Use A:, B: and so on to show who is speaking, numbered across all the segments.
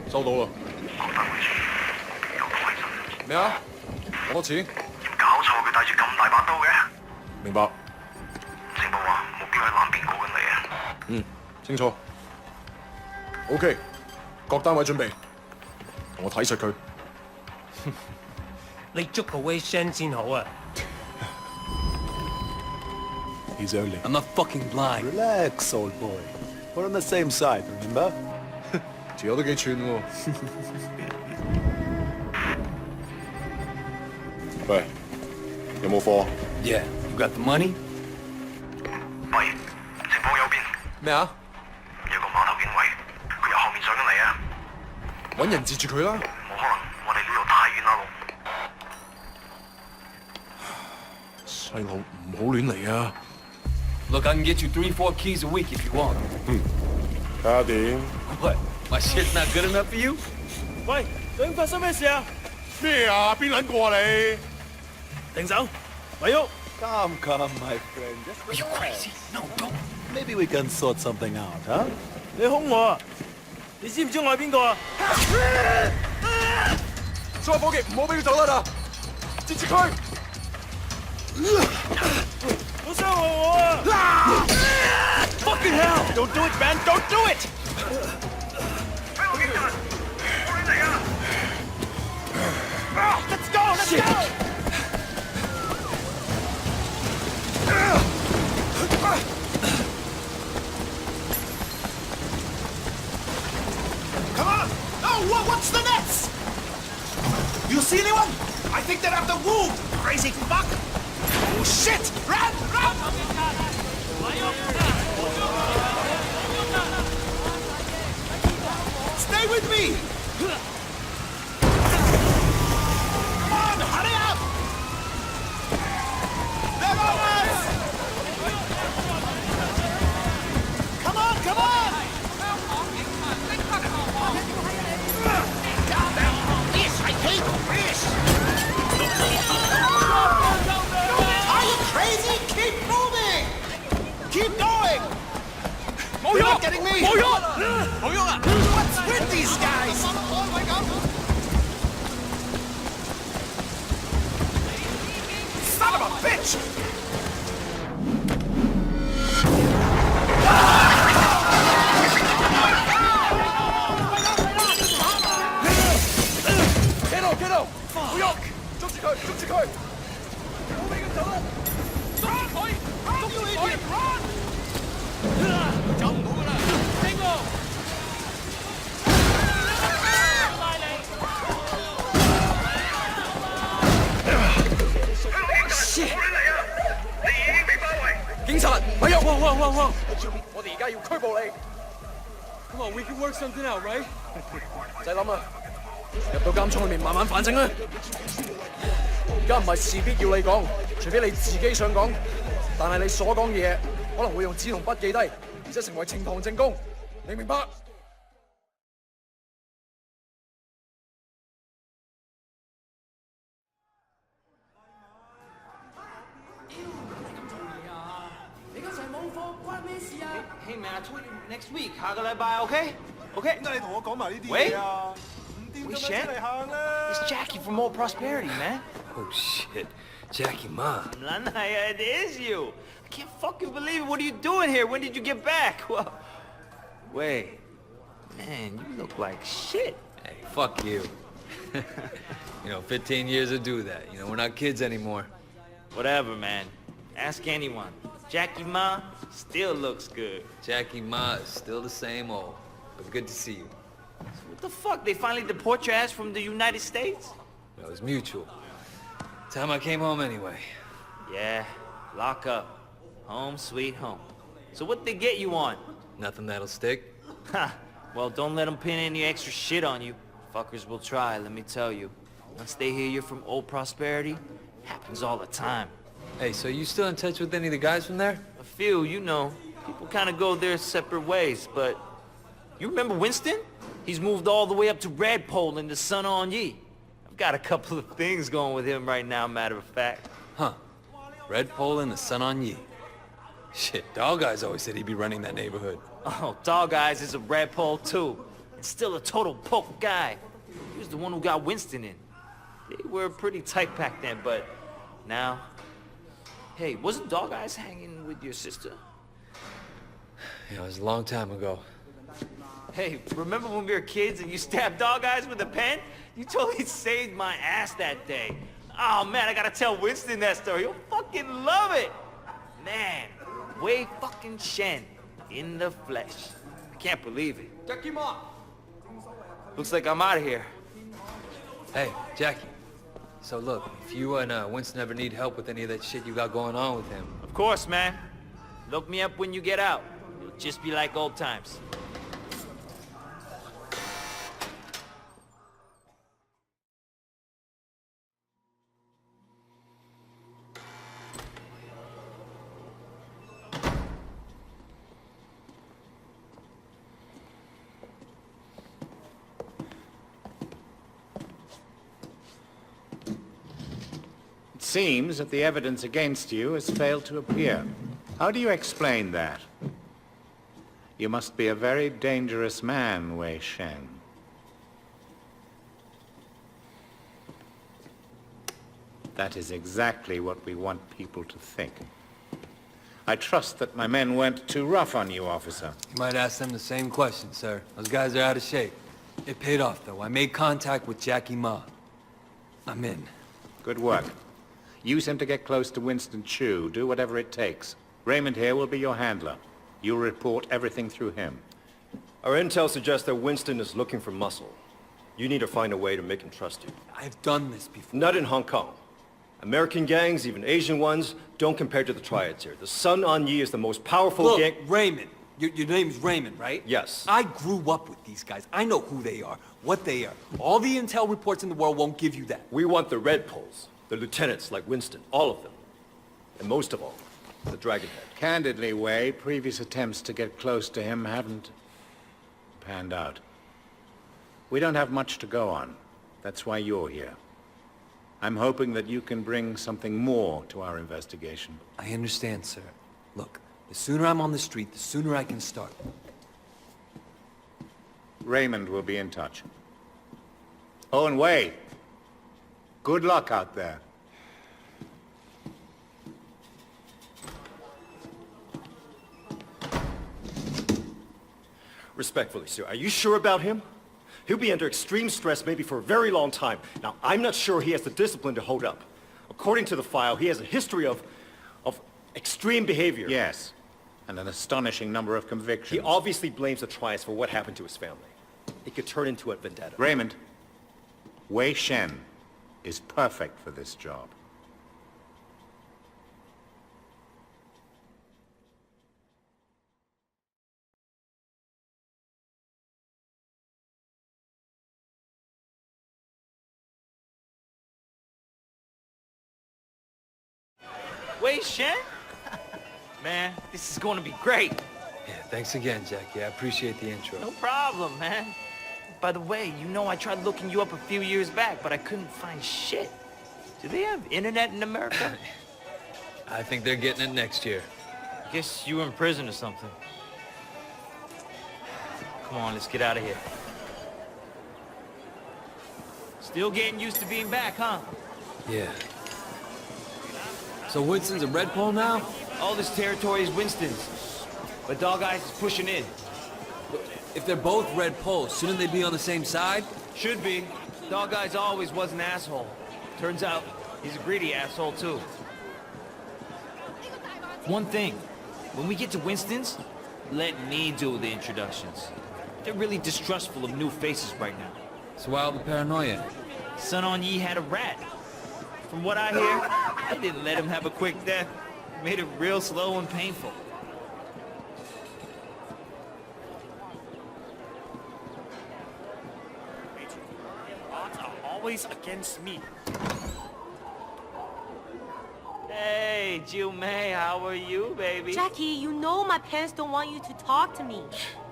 A: 收到啦。咩啊？好多錢？
B: 搞錯，佢帶住咁大把刀嘅。
A: 明白。
B: 情報話目標喺南邊過緊嚟啊。
A: 嗯，清楚。OK，各單位準備，同我睇實佢。
C: 你捉個威聲先好啊！
D: He's only.
E: I'm not fucking blind.
D: Relax, old boy. We're on the same side, remember?
A: 條友都幾串喎。喂，有冇貨
E: Yeah, you got the money?
B: 喂，前方右邊
A: 咩啊？
B: 有個碼頭警衛，佢由後面上緊嚟啊！
A: 揾人截住佢啦！
B: 冇可能，我哋呢度太遠啦，
A: 細路唔好亂嚟啊！
E: Look, I can get you 3-4 keys a week if you want.
A: 睇下點？
E: What? My shit's not good enough for you?
C: 喂，究竟發生咩事啊？
A: 咩啊？邊撚個啊你？
C: 停手，咪喐！
D: Come, my friend.
E: Are you crazy? No, don't.
D: Maybe we can sort something out, huh?
C: 你兇我啊！你知唔知我係邊個啊？
A: 所有伙計唔好俾佢走得啦！截住佢！
C: 好傷害我啊 ！Fucking hell! Don't do it, man! Don't do it!
B: 俾我警察，我亂嚟啊
C: Let's go! Let's go!
F: Come on! Oh, what's the nets? You see anyone? I think they're after Wu! Crazy fuck! Oh shit! Run! Run! Stay with me! Come on! Hurry up! They're on us! Come on! Come on! Yes, I hate this! Are you crazy? Keep moving! Keep going! You're not getting me! What's with these guys? Son of a bitch!
A: Get out！ 唔喐！捉住佢！捉住佢！唔好俾佢走啦！捉住佢！捉住佢！走唔到㗎啦！聽我！拉你！Shit！
B: 你已經被包圍。
A: 警察，咪喐！
C: 哇！
A: 我哋而家要拘捕你。
C: Come on, we can work something out, right?
A: 唔使諗啦，入到監倉裏面慢慢反省啦。而家唔係事必要你講，除非你自己想講。但係你所講嘅嘢可能會用紙同筆記低，而且成為呈堂證供。你明白？Hey
G: man, I told you next week. 下個禮拜 OK? OK?
F: 點解你同我講埋呢啲
G: 喂
F: 嘢啊？唔掂咁樣出嚟行啦！
G: It's Jackie from Old Prosperity, man.
E: Oh shit. Jackie, Ma.
G: Lanaya, it is you. I can't fucking believe it. What are you doing here? When did you get back? Well, wait. Man, you look like shit.
H: Hey, fuck you. 15 years to do that. We're not kids anymore.
G: Whatever, man. Ask anyone. Jackie Ma still looks good.
H: Jackie Ma is still the same old, but good to see you.
G: What the fuck? They finally deport your ass from the United States?
H: That was mutual. Time I came home anyway.
G: Yeah, lock up. Home sweet home. So what they get you on?
H: Nothing that'll stick.
G: Ha! Well, don't let them pin any extra shit on you. Fuckers will try, let me tell you. Once they hear you're from old Prosperity, happens all the time.
H: Hey, so you still in touch with any of the guys from there?
G: A few, people kind of go their separate ways, but... You remember Winston? He's moved all the way up to Redpole in the Sun On Ye. I've got a couple of things going with him right now, matter of fact.
H: Huh. Redpole and the Sun On Ye. Shit, Dog Eyes always said he'd be running that neighborhood.
G: Oh, Dog Eyes is a Redpole too. And still a total poke guy. He was the one who got Winston in. They were pretty tight back then, but now... Hey, wasn't Dog Eyes hanging with your sister?
H: It was a long time ago.
G: Hey, remember when we were kids and you stabbed Dog Eyes with a pen? You totally saved my ass that day. Oh man, I gotta tell Winston that story. He'll fucking love it. Man, Wei fucking Shen in the flesh. I can't believe it.
A: Jackie Ma!
G: Looks like I'm out of here.
H: Hey, Jackie. So look, if you and Winston ever need help with any of that shit you got going on with him...
G: Of course, man. Look me up when you get out. It'll just be like old times.
I: It seems that the evidence against you has failed to appear. How do you explain that? You must be a very dangerous man, Wei Shen. That is exactly what we want people to think. I trust that my men weren't too rough on you, officer.
H: You might ask them the same question, sir. Those guys are out of shape. It paid off, though. I made contact with Jackie Ma. I'm in.
I: Good work. Use him to get close to Winston Chu. Do whatever it takes. Raymond here will be your handler. You'll report everything through him.
C: Our intel suggests that Winston is looking for muscle. You need to find a way to make him trust you.
H: I've done this before.
C: Not in Hong Kong. American gangs, even Asian ones, don't compare to the triads here. The Sun On Ye is the most powerful gang...
H: Look, Raymond. Your name's Raymond, right?
C: Yes.
H: I grew up with these guys. I know who they are, what they are. All the intel reports in the world won't give you that.
C: We want the Red Poles, the lieutenants like Winston, all of them. And most of all, the Dragonhead.
I: Candidly, Wei, previous attempts to get close to him haven't panned out. We don't have much to go on. That's why you're here. I'm hoping that you can bring something more to our investigation.
H: I understand, sir. Look, the sooner I'm on the street, the sooner I can start.
I: Raymond will be in touch. Oh, and Wei, good luck out there.
C: Respectfully, sir, are you sure about him? He'll be under extreme stress maybe for a very long time. Now, I'm not sure he has the discipline to hold up. According to the file, he has a history of extreme behavior.
I: Yes, and an astonishing number of convictions.
C: He obviously blames the triads for what happened to his family. It could turn into a vendetta.
I: Raymond, Wei Shen is perfect for this job.
G: Wei Shen? Man, this is going to be great.
H: Yeah, thanks again, Jackie. I appreciate the intro.
G: No problem, man. By the way, I tried looking you up a few years back, but I couldn't find shit. Do they have internet in America?
H: I think they're getting it next year.
G: Guess you were in prison or something. Come on, let's get out of here. Still getting used to being back, huh?
H: Yeah. So Winston's a red pole now?
G: All this territory is Winston's. But Dog Eyes is pushing in.
H: If they're both red poles, shouldn't they be on the same side?
G: Should be. Dog Eyes always was an asshole. Turns out, he's a greedy asshole too. One thing, when we get to Winston's, let me do the introductions. They're really distrustful of new faces right now.
H: So why all the paranoia?
G: Sun On Yee had a rat. From what I hear, they didn't let him have a quick death. Made it real slow and painful.
B: Odds are always against me.
G: Hey, Jiu Mei, how are you, baby?
J: Jackie, you know my parents don't want you to talk to me.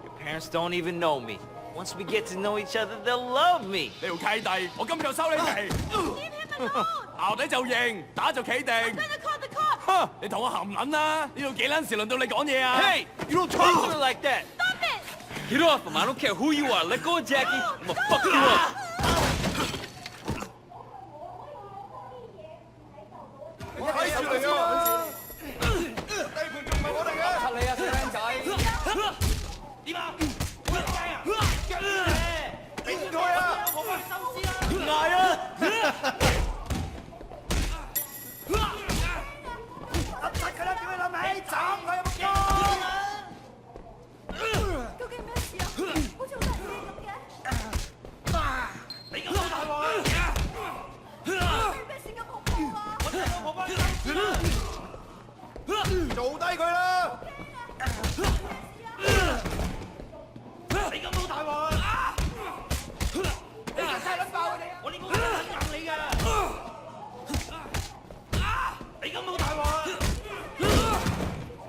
G: Your parents don't even know me. Once we get to know each other, they'll love me.
A: 你條契弟，我今日就收你皮。
J: Leave him alone!
A: 淆底就認，打就企定。
J: I'm gonna call the cops!
A: 哼！你同我含撚啦！呢度幾撚時輪到你講嘢啊
G: Hey, you don't talk to her like that.
J: Stop it!
H: Get off him. I don't care who you are. Let go of Jackie. I'm gonna fuck you up.
A: 睇住你啊！地盤仲唔係我哋嘅？柒你啊，死僆仔！
G: 點啊？好撚雞啊！腳你！
A: 俾佢啊！
G: 我幫你收屍啦！捱啊！
B: 揼柒佢啦，叫佢諗起，斬佢啊！
J: 究竟咩事啊？好似好大聲咁嘅。
G: 你咁大鑊啊！
J: 咩聲咁恐怖啊？
G: 我真係我幫你收屍啦！
A: 做低佢啦！
G: 你咁好大鑊啊！你個差撚爆佢哋啊！我呢個撚硬你㗎！你咁好大鑊啊！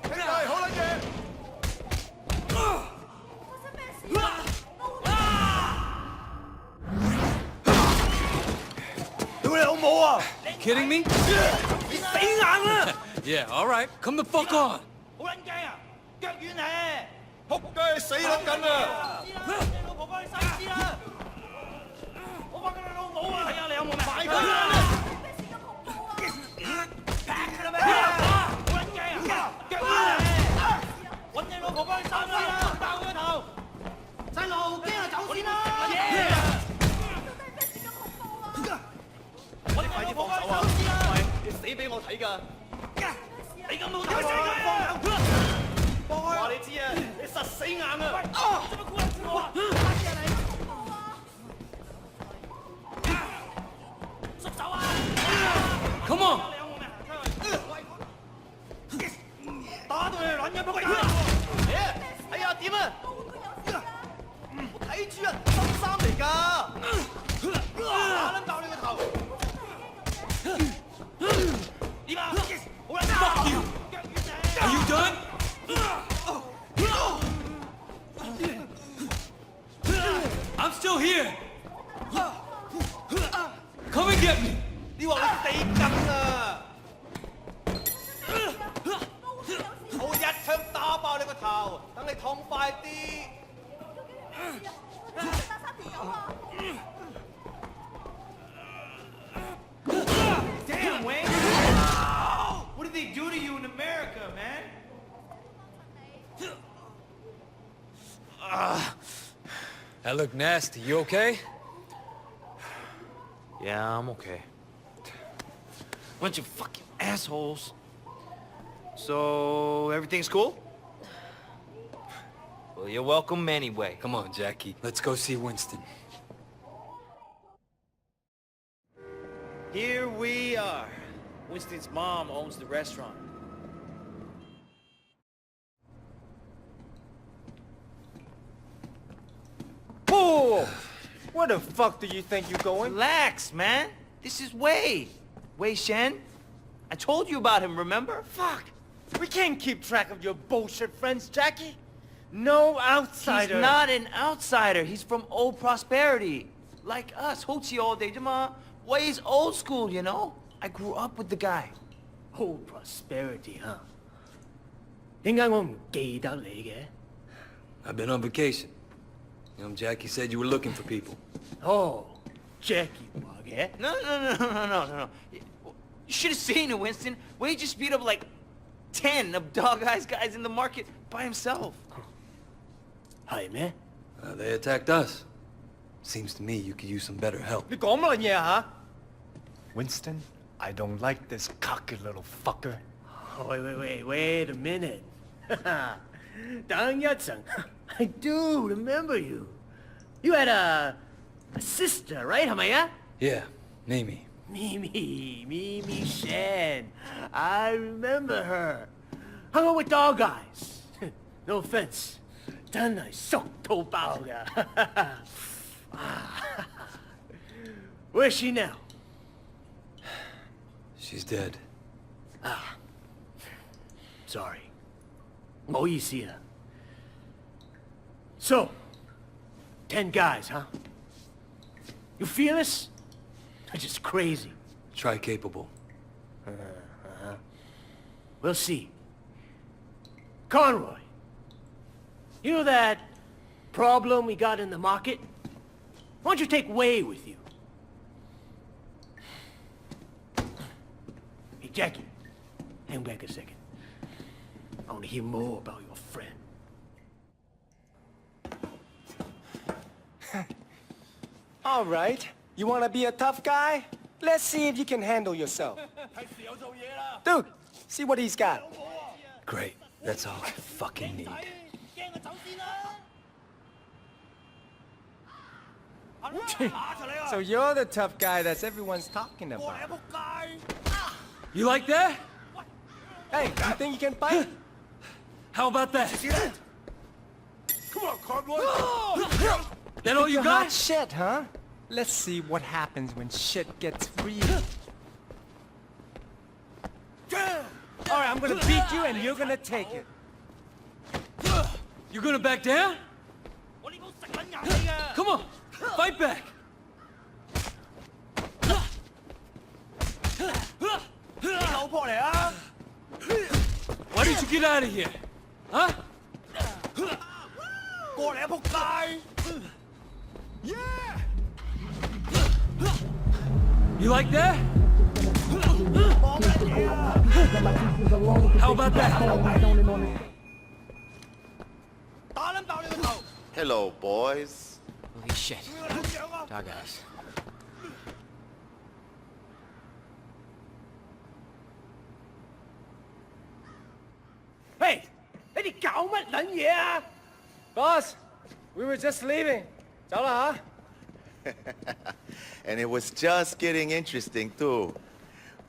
A: 兄弟，好撚嘢！
J: 發生咩事啊？
H: Kidding me?
G: 你死硬啦！
H: Yeah, all right. Come the fuck on.
G: 好撚雞啊！腳軟咧！
A: 仆街死撚緊啊！
G: 你老婆幫你收屍啦！我幫緊你老母啊！睇下你有冇命！快啲！
J: 咩聲咁恐怖啊？
G: 劈佢啦咩？好撚雞啊！腳軟咧！揾你老婆幫你收屍啦！爆佢個頭！細路驚啊，走先啦！
J: 到底咩聲咁恐怖啊？
G: 我哋快啲放手啊！喂，
A: 你死俾我睇㗎！
G: 你咁冇大鑊！
A: 話你知啊，你實死硬啊！
G: 做乜估撚住我啊？縮手啊
H: Come on.
G: 你有冇命出去？打到你撚嘅仆街！
A: 哎呀，點啊？我睇住啊，新衫嚟㗎！打撚爆你個頭！
G: 點啊？好撚爆！腳軟嚟！
H: Are you done? I'm still here. Come and get me.
A: 你話你死梗啊！我一槍打爆你個頭，等你痛快啲。
G: Damn, Wayne! What did they do to you in America, man?
H: That looked nasty. You okay?
G: Yeah, I'm okay. Bunch of fucking assholes. So, everything's cool? Well, you're welcome anyway.
H: Come on, Jackie. Let's go see Winston.
G: Here we are. Winston's mom owns the restaurant.
F: Whoa! Where the fuck do you think you're going?
G: Relax, man. This is Wei. Wei Shen. I told you about him, remember?
F: Fuck! We can't keep track of your bullshit friends, Jackie. No outsider.
G: He's not an outsider. He's from old prosperity. Like us. Hochi all day, Jama. Wei's old school, you know? I grew up with the guy.
B: Whole prosperity, huh? 點解我唔記得你嘅？
H: I've been on vacation. Jackie said you were looking for people.
B: 哦 Jackie 話嘅。
G: No. You should have seen it, Winston. Wade just beat up like 10 of Dog Eye's guys in the market by himself.
B: Hi, man.
H: They attacked us. Seems to me you could use some better help.
K: Winston, I don't like this cocky little fucker.
B: Oh, wait a minute. Dang Yatsang, I do remember you. You had a sister, right, Hamaya?
H: Yeah, Mimi.
B: Mimi Shen. I remember her. Hung out with Dog Eyes. No offense. 真係熟到爆㗎. Where's she now?
H: She's dead.
B: Sorry. 唔好意思啊. So, 10 guys, huh? You feel us? They're just crazy.
H: Try capable.
B: We'll see. Conroy, you know that problem we got in the market? Why don't you take Wei with you? Hey, Jackie, hang back a second. I want to hear more about your friend.
L: All right. You want to be a tough guy? Let's see if you can handle yourself. Dude, see what he's got.
H: Great. That's all I fucking need.
L: So you're the tough guy that everyone's talking about.
H: You like that?
L: Hey, you think you can fight?
H: How about that?
F: Come on, Conroy.
H: That all you
L: You're
H: got?
L: hot shit, huh? Let's see what happens when shit gets real. All right, I'm gonna beat you and you're gonna take it.
H: You gonna back down? Come on, fight back. Why did you get out of here? Huh? You like that? How about that?
F: Hello, boys.
B: Holy shit. Dog Eyes. Hey! 你哋搞乜撚嘢啊?
L: Boss, we were just leaving. 走啦吓.
F: And it was just getting interesting, too.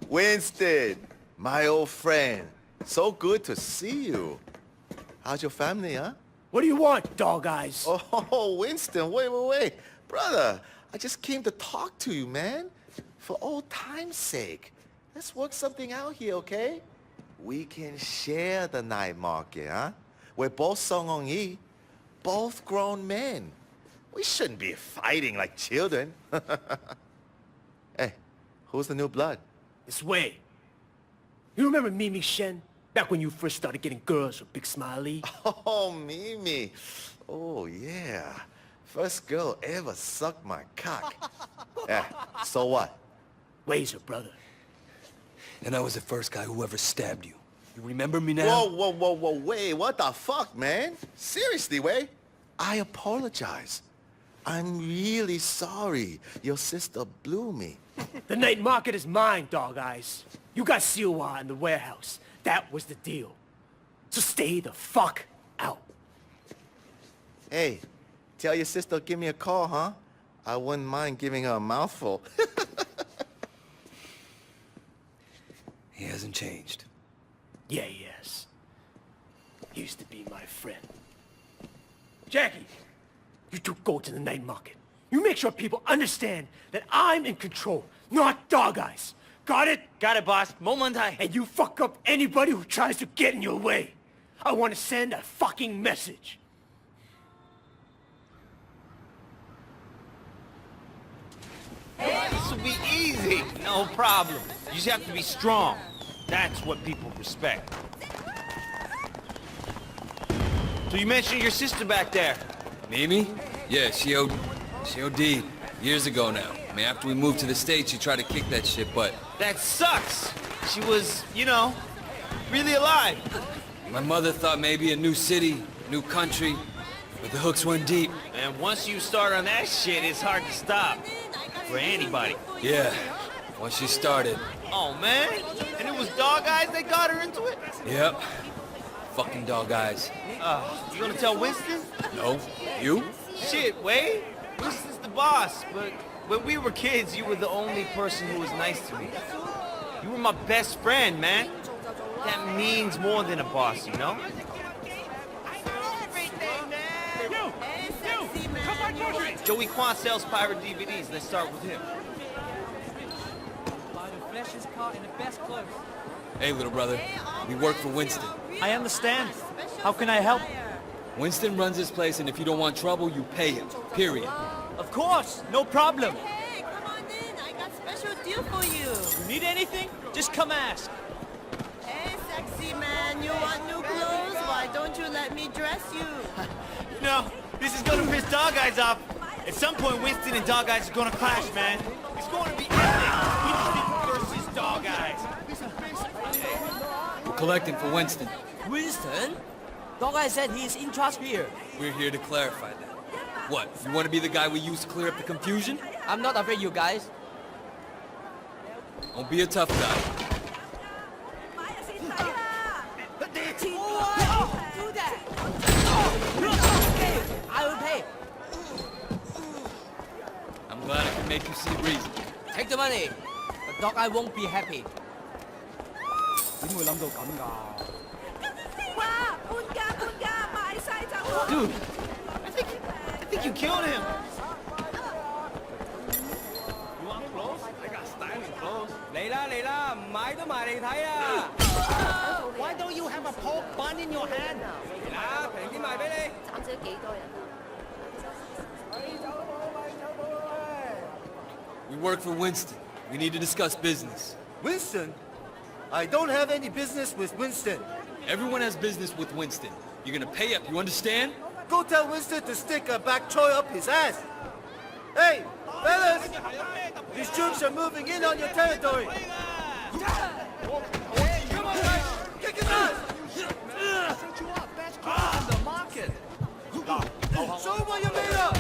F: Winston, my old friend. So good to see you. How's your family, huh?
B: What do you want, Dog Eyes?
F: Oh, Winston, wait. Brother, I just came to talk to you, man. For old time's sake. Let's work something out here, okay? We can share the night market, huh? We're both Song Yi, both grown men. We shouldn't be fighting like children. Hey, who's the new blood?
B: It's Wei. You remember Mimi Shen? Back when you first started getting girls with Big Smiley?
F: Oh, Mimi. Oh, yeah. First girl ever sucked my cock. Yeah, so what?
B: Wei's her brother.
H: And I was the first guy who ever stabbed you. You remember me now?
F: Whoa, Wei, what the fuck, man? Seriously, Wei? I apologize. I'm really sorry your sister blew me.
B: The night market is mine, Dog Eyes. You got Siwa in the warehouse. That was the deal. So stay the fuck out.
F: Hey, tell your sister to give me a call, huh? I wouldn't mind giving her a mouthful.
H: He hasn't changed.
B: Yeah, he has. He used to be my friend. Jackie, you two go to the night market. You make sure people understand that I'm in control, not Dog Eyes. Got it?
G: Got it, boss. Momentai.
B: And you fuck up anybody who tries to get in your way. I want to send a fucking message.
G: This will be easy. No problem. You just have to be strong. That's what people respect. So you mentioned your sister back there.
H: Mimi? Yeah, she OD'd years ago now. I mean, after we moved to the States, she tried to kick that shit, but...
G: That sucks. she was, you know, really alive.
H: My mother thought maybe a new city, new country, but the hooks went deep.
G: And once you start on that shit, it's hard to stop. For anybody.
H: Yeah, once she started.
G: Oh, man. And it was dog eyes that got her into it?
H: Yep. Fucking dog eyes.
G: You gonna tell Winston?
H: No. You?
G: Shit, Wade. Winston's the boss, but when we were kids, you were the only person who was nice to me. You were my best friend, man. That means more than a boss, you know? Joey Kwan sells pirate DVDs. Let's start with him.
H: Hey, little brother. We work for Winston.
B: I understand. How can I help?
H: Winston runs this place, and if you don't want trouble, you pay him. Period.
B: Of course, no problem.
J: Hey, come on in. I got special deal for you.
B: You need anything? Just come ask.
J: Hey, sexy man, you want new clothes? Why don't you let me dress you?
G: No, this is gonna piss Dog Eyes off. At some point, Winston and Dog Eyes are gonna clash, man. It's going to be epic. Winston versus Dog Eyes.
H: We're collecting for Winston.
B: Winston? Dog Eye said he's in charge here.
H: We're here to clarify that. What, you want to be the guy we use to clear up the confusion?
B: I'm not afraid, you guys.
H: Don't be a tough guy.
B: Do that. Okay, I will pay.
H: I'm glad I can make you see reason.
B: Take the money. But Dog Eye won't be happy.
G: Dude, I think you killed him. You want clothes? I got styling clothes.
B: Why don't you have a pork bun in your hand?
H: We work for Winston. We need to discuss business.
F: Winston? I don't have any business with Winston.
H: Everyone has business with Winston. You're gonna pay up, you understand?
F: Go tell Winston to stick a bak choy up his ass. Hey, fellas! These troops are moving in on your territory. Come on, guys! Kick his ass! The market. Show him what you're made of!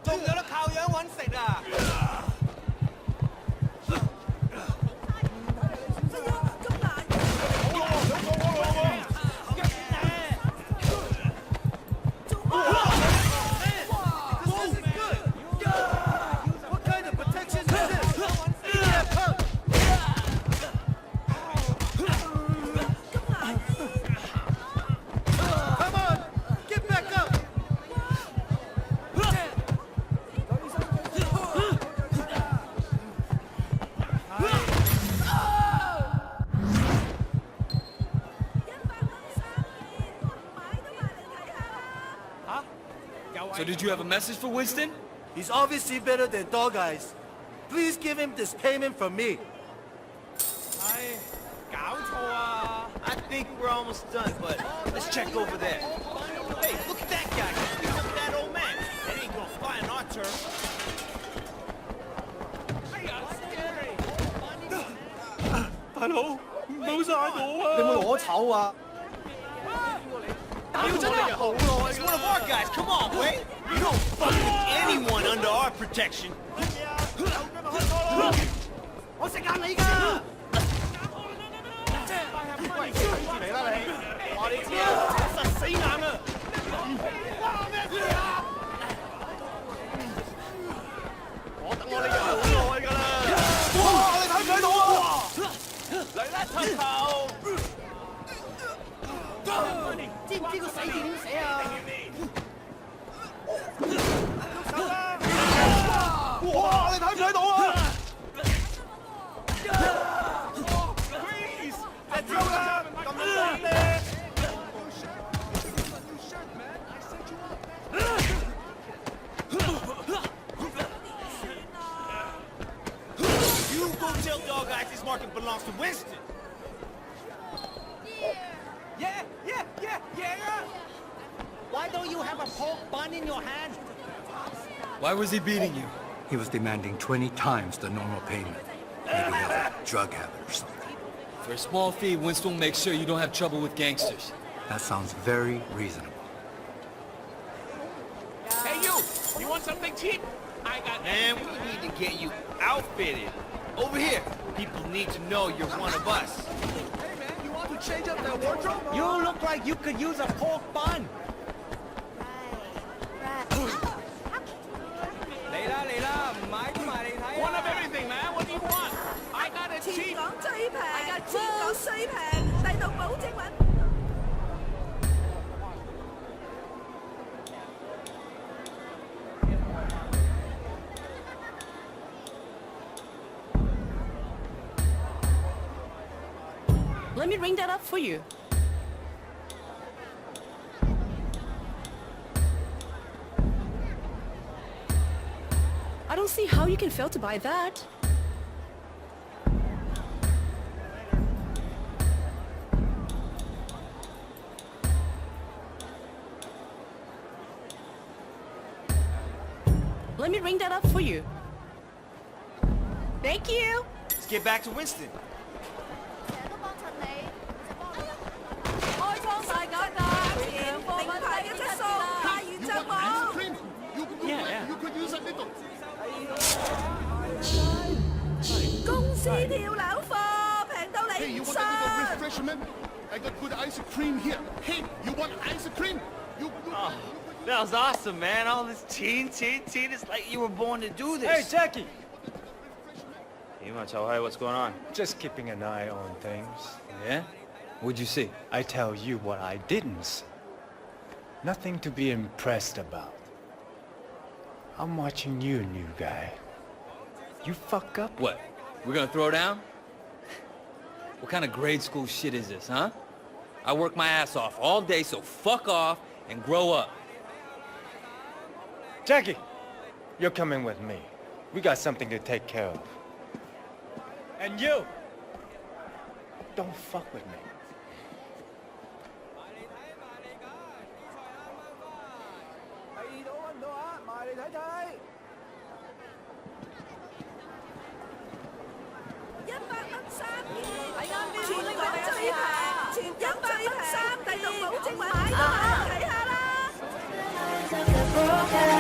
G: 仲有得靠樣搵食啊！
H: So did you have a message for Winston?
F: He's obviously better than Dog Eyes. Please give him this payment from me.
G: I think we're almost done, but let's check over there. Hey, look at that guy. Look at that old man. That ain't gonna fly on our turf. It's one of our guys. Come on, Wade. You don't fuck with anyone under our protection. You go tell Dog Eyes this market belongs to Winston.
B: Yeah. Why don't you have a pork bun in your hand?
H: Why was he beating you?
K: He was demanding 20 times the normal payment. Maybe he has a drug habit or something.
H: For a small fee, Winston will make sure you don't have trouble with gangsters.
K: That sounds very reasonable.
G: Hey, you want something cheap? I got... Man, we need to get you outfitted. Over here. People need to know you're one of us.
A: Hey man, you want to change up that wardrobe?
L: You look like you could use a pork bun.
G: One of everything, man. What do you want? I got it cheap.
J: Let me ring that up for you. I don't see how you can fail to buy that. Let me ring that up for you. Thank you.
G: Let's get back to Winston.
A: You could use a little. Hey, you want a little refreshment? I got good ice cream here. Hey, you want ice cream?
G: Oh, that was awesome, man. All this teen. It's like you were born to do this.
L: Hey, Jackie!
G: Hey, hey, what's going on?
K: Just keeping an eye on things.
H: Yeah? What'd you see?
K: I tell you what I didn't see. Nothing to be impressed about. I'm watching you, new guy. You fuck up?
H: What? We're gonna throw down? What kind of grade school shit is this, huh? I work my ass off all day, so fuck off and grow up.
L: Jackie, you're coming with me. We got something to take care of. And you, don't fuck with me.
J: Broke